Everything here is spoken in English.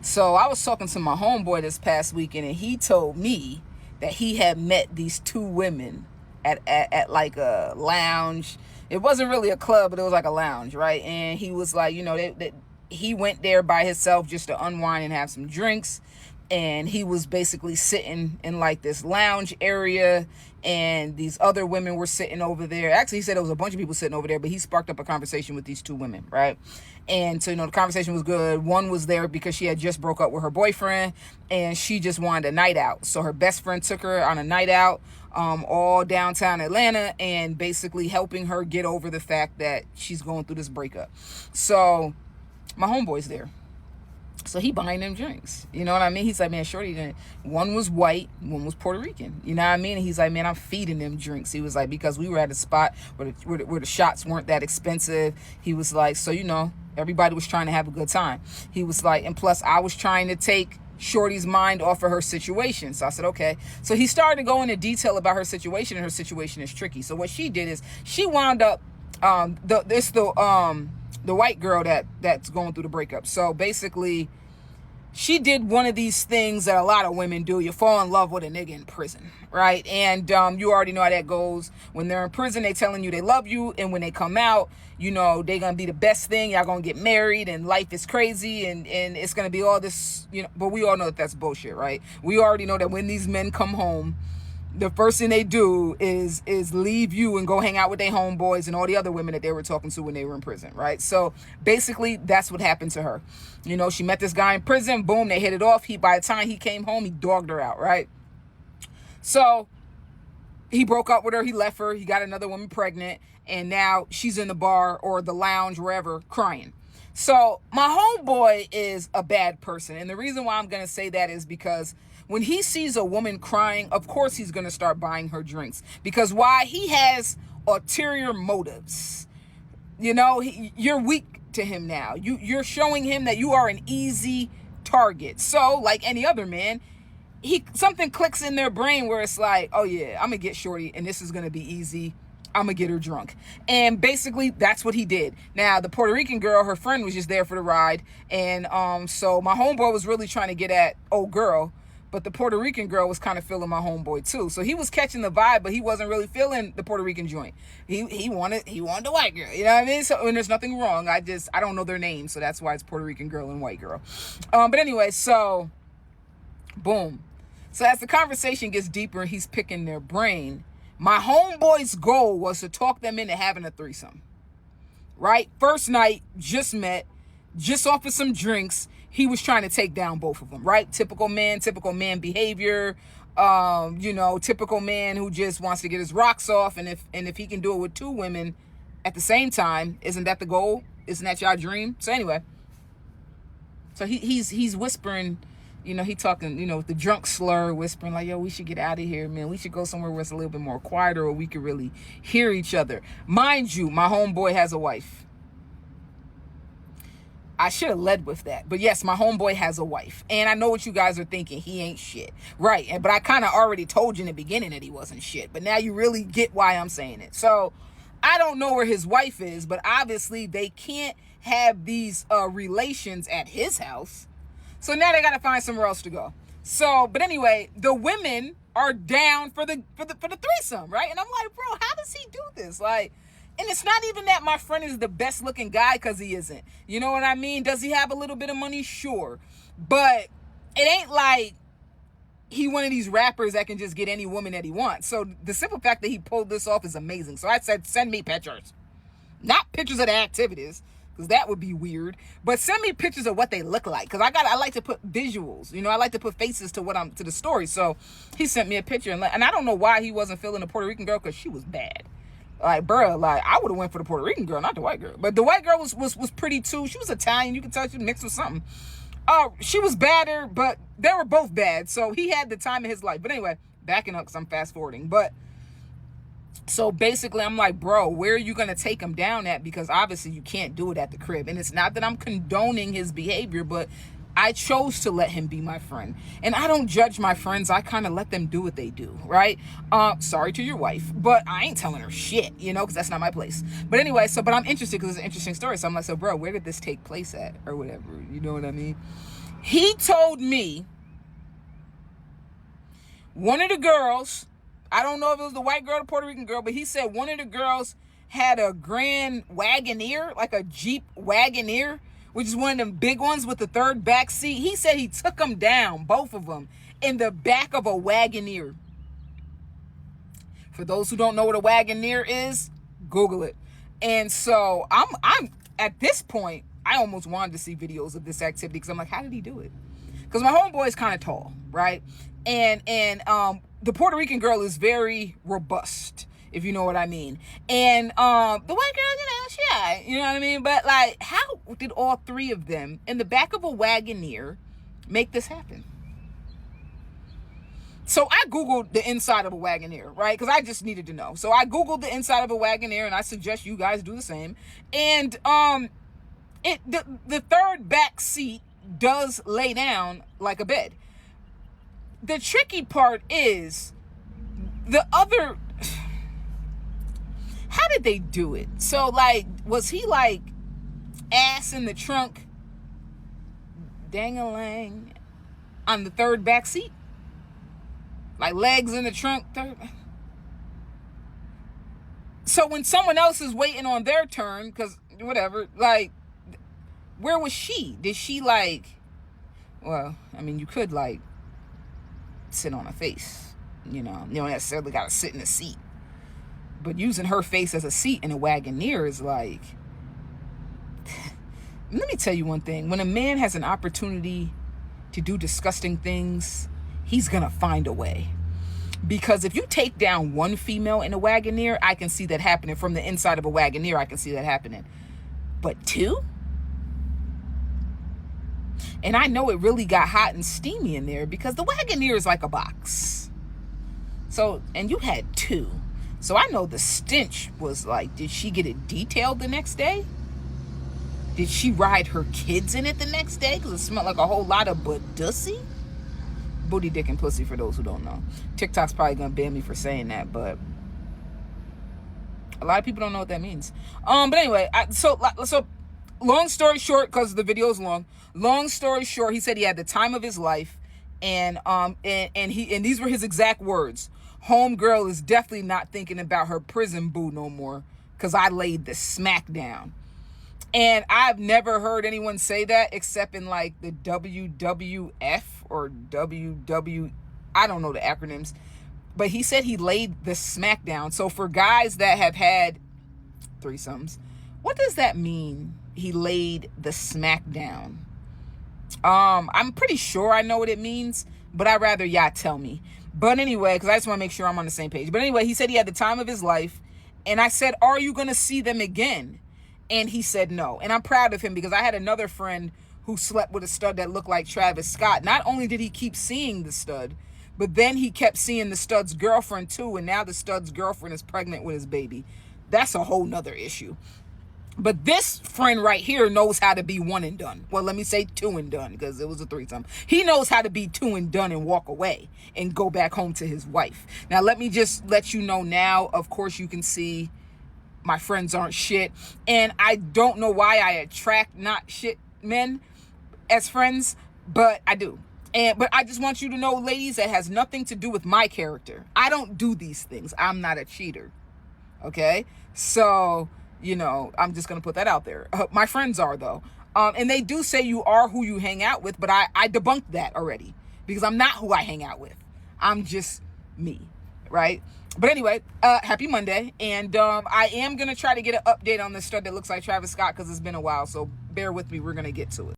So I was talking to my homeboy this past weekend, and he told me that he had met these two women at like a lounge. It wasn't really a club, but it was like a lounge, right? And he was like, he went there by himself just to unwind and have some drinks. And he was basically sitting in like this lounge area, and these other women were sitting over there. Actually, he said there was a bunch of people sitting over there, but he sparked up a conversation with these two women, right? And so, the conversation was good. One was there because she had just broke up with her boyfriend, and she just wanted a night out. So her best friend took her on a night out, all downtown Atlanta, and basically helping her get over the fact that she's going through this breakup. So my homeboy's there. So he buying them drinks. You know what I mean? He's like, man, shorty, one was white, one was Puerto Rican. You know what I mean? And he's like, man, I'm feeding them drinks. He was like, because we were at a spot where the shots weren't that expensive. He was like, so, everybody was trying to have a good time. He was like, and plus I was trying to take shorty's mind off of her situation. So I said, okay. So he started to go into detail about her situation, and her situation is tricky. So what she did is she wound up, the white girl that's going through the breakup. So basically, she did one of these things that a lot of women do. You fall in love with a nigga in prison, right? And you already know how that goes. When they're in prison, they telling you they love you, and when they come out, they gonna be the best thing. Y'all gonna get married, and life is crazy, and it's gonna be all this, But we all know that that's bullshit, right? We already know that when these men come home, the first thing they do is leave you and go hang out with their homeboys and all the other women that they were talking to when they were in prison, right? So basically, that's what happened to her. She met this guy in prison. Boom, they hit it off. By the time he came home, he dogged her out, right? So he broke up with her. He left her. He got another woman pregnant, and now she's in the bar or the lounge, wherever, crying. So my homeboy is a bad person, and the reason why I'm gonna say that is because when he sees a woman crying, of course he's going to start buying her drinks. Because why? He has ulterior motives. You're weak to him now. You're showing him that you are an easy target. So, like any other man, something clicks in their brain where it's like, oh yeah, I'm going to get shorty, and this is going to be easy. I'm going to get her drunk. And basically, that's what he did. Now, the Puerto Rican girl, her friend was just there for the ride. And so my homeboy was really trying to get at old girl. But the Puerto Rican girl was kind of feeling my homeboy too. So he was catching the vibe, but he wasn't really feeling the Puerto Rican joint. He wanted the white girl. You know what I mean? So, and there's nothing wrong. I don't know their names. So that's why it's Puerto Rican girl and white girl. But anyway, so boom. So as the conversation gets deeper, he's picking their brain. My homeboy's goal was to talk them into having a threesome. Right? First night, just met, just offered some drinks. He was trying to take down both of them, right? Typical man behavior, typical man who just wants to get his rocks off. And if he can do it with two women at the same time, isn't that the goal? Isn't that your dream? So anyway, so he's whispering, he talking, with the drunk slur, whispering like, yo, we should get out of here, man. We should go somewhere where it's a little bit more quieter, where we could really hear each other. Mind you, my homeboy has a wife. I should have led with that. But yes, my homeboy has a wife. And I know what you guys are thinking. He ain't shit. Right. But I kind of already told you in the beginning that he wasn't shit. But now you really get why I'm saying it. So I don't know where his wife is, but obviously they can't have these relations at his house. So now they got to find somewhere else to go. So, but anyway, the women are down for the threesome, right? And I'm like, bro, how does he do this? Like, and it's not even that my friend is the best looking guy, because he isn't. You know what I mean? Does he have a little bit of money? Sure. But it ain't like he one of these rappers that can just get any woman that he wants. So the simple fact that he pulled this off is amazing. So I said, send me pictures. Not pictures of the activities, because that would be weird. But send me pictures of what they look like, because I like to put visuals. I like to put faces to the story. So he sent me a picture, and I don't know why he wasn't feeling the Puerto Rican girl, because she was bad. Like, bro, like, I would have went for the Puerto Rican girl, not the white girl. But the white girl was pretty too. She was Italian. You could tell she was mixed with something. She was badder, but they were both bad. So he had the time of his life. But anyway, backing up because I'm fast forwarding. But so basically, I'm like, bro, where are you going to take him down at? Because obviously you can't do it at the crib. And it's not that I'm condoning his behavior, but I chose to let him be my friend. And I don't judge my friends. I kind of let them do what they do, right? Sorry to your wife, but I ain't telling her shit, because that's not my place. But anyway, but I'm interested because it's an interesting story. So I'm like, so bro, where did this take place at or whatever? You know what I mean? He told me one of the girls, I don't know if it was the white girl or the Puerto Rican girl, but he said one of the girls had a Grand Wagoneer, like a Jeep Wagoneer, which is one of them big ones with the third back seat. He said he took them down, both of them, in the back of a Wagoneer. For those who don't know what a Wagoneer is, Google it. And so I'm at this point, I almost wanted to see videos of this activity because I'm like, how did he do it? Because my homeboy is kind of tall, right? And the Puerto Rican girl is very robust, if you know what I mean. And the white girl, shy, you know what I mean? But like, how did all three of them in the back of a Wagoneer make this happen? So I Googled the inside of a Wagoneer, right? Because I just needed to know. So I Googled the inside of a Wagoneer, and I suggest you guys do the same. And the third back seat does lay down like a bed. The tricky part is the other. How did they do it? So like, was he like ass in the trunk, dang-a-lang, on the third back seat? Like legs in the trunk. So when someone else is waiting on their turn, because whatever, like, where was she? Did she like, well, I mean, you could like sit on her face, you don't necessarily got to sit in a seat. But using her face as a seat in a Wagoneer is like, let me tell you one thing. When a man has an opportunity to do disgusting things, he's going to find a way. Because if you take down one female in a Wagoneer, I can see that happening. From the inside of a Wagoneer, I can see that happening. But two? And I know it really got hot and steamy in there because the Wagoneer is like a box. So, and you had two. So I know the stench was like, did she get it detailed the next day? Did she ride her kids in it the next day? Because it smelled like a whole lot of budussy. Booty, dick, and pussy, for those who don't know. TikTok's probably going to ban me for saying that, but a lot of people don't know what that means. But anyway, so long story short, because the video is long story short, he said he had the time of his life, and these were his exact words. Homegirl is definitely not thinking about her prison boo no more, because I laid the smack down. And I've never heard anyone say that except in like the WWF or WW, I don't know the acronyms, but he said he laid the smack down. So for guys that have had threesomes, what does that mean? He laid the smack down. I'm pretty sure I know what it means, but I'd rather y'all tell me. But anyway, because I just want to make sure I'm on the same page. But anyway, he said he had the time of his life. And I said, are you going to see them again? And he said no. And I'm proud of him because I had another friend who slept with a stud that looked like Travis Scott. Not only did he keep seeing the stud, but then he kept seeing the stud's girlfriend too. And now the stud's girlfriend is pregnant with his baby. That's a whole nother issue. But this friend right here knows how to be one and done. Well, let me say two and done because it was a threesome. He knows how to be two and done and walk away and go back home to his wife. Now, let me just let you know now, of course, you can see my friends aren't shit. And I don't know why I attract not shit men as friends, but I do. But I just want you to know, ladies, that has nothing to do with my character. I don't do these things. I'm not a cheater. Okay? So, I'm just going to put that out there. My friends are, though. And they do say you are who you hang out with, but I debunked that already because I'm not who I hang out with. I'm just me, right? But anyway, happy Monday. And I am going to try to get an update on this stud that looks like Travis Scott because it's been a while. So bear with me. We're going to get to it.